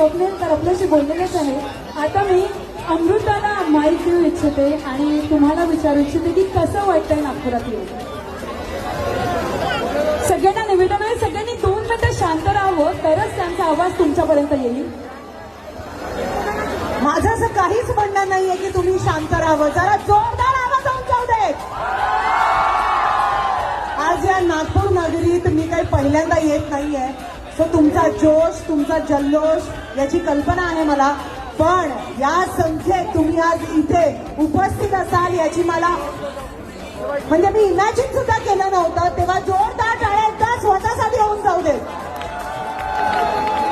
स्वप्नील तर आपल्याशी बोललेलेच आहे. आता मी अमृताला माईक देऊ इच्छिते आणि तुम्हाला विचारू इच्छिते की कसं वाटतंय नागपुरात येऊन. सगळ्यांना निवेदन आहे, सगळ्यांनी 2 मिनिटं शांत राहावं, तरच त्यांचा आवाज तुमच्यापर्यंत येईल. माझं असं काहीच म्हणणं नाहीये की तुम्ही शांत राहावं, जरा जोरदार आवाज जाऊ दे. आज या नागपूर नगरीत मी काही पहिल्यांदा येत नाहीये, सो तुमचा जोश, तुमचा जल्लोष याची कल्पना आहे मला. पण या संख्येत तुम्ही आज इथे उपस्थित असाल याची मला म्हणजे मी इमॅजिन सुद्धा केलं नव्हतं. तेव्हा जोरदार टाळ्या एकदा स्वतःसाठी होऊन जाऊ दे.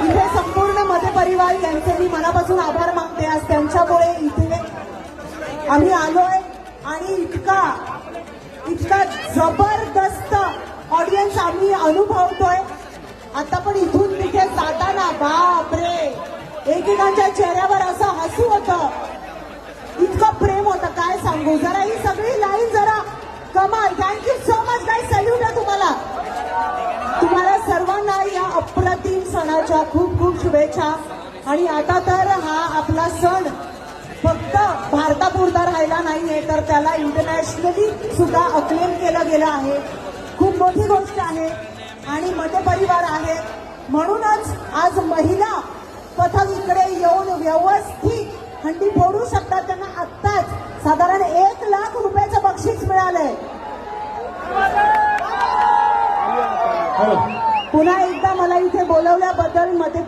इथे संपूर्ण मते परिवार यांचे मी मनापासून आभार मागते. आज त्यांच्यामुळे इथे आम्ही आलोय आणि इतका जबरदस्त ऑडियन्स आम्ही अनुभवतोय. आता पण इथून तिथे जाताना बापरे, एकेकांच्या चेहऱ्यावर असं हसू होतं, इतकं प्रेम होतं, काय सांगू. जरा ही सगळी लाईन जरा कमाल. Thank you so much guys, salute आहे तुम्हाला. तुम्हाला सर्वांना या अप्रतिम सणाच्या खूप खूप शुभेच्छा. आणि आता तर हा आपला सण फक्त भारतापुरता राहिला नाहीये, तर त्याला इंटरनॅशनली सुद्धा अक्लेम केलं गेलं आहे. खूप मोठी गोष्ट आहे आणि मतपरिवार आहे. म्हणूनच आज महिला पथक इकडे येऊन व्यवस्थित हंडी फोडू शकतात. त्यांना आत्ताच साधारण 1 लाख रुपयाचं बक्षीस मिळालंय. पुन्हा एकदा मला इथे बोलवल्याबद्दल मते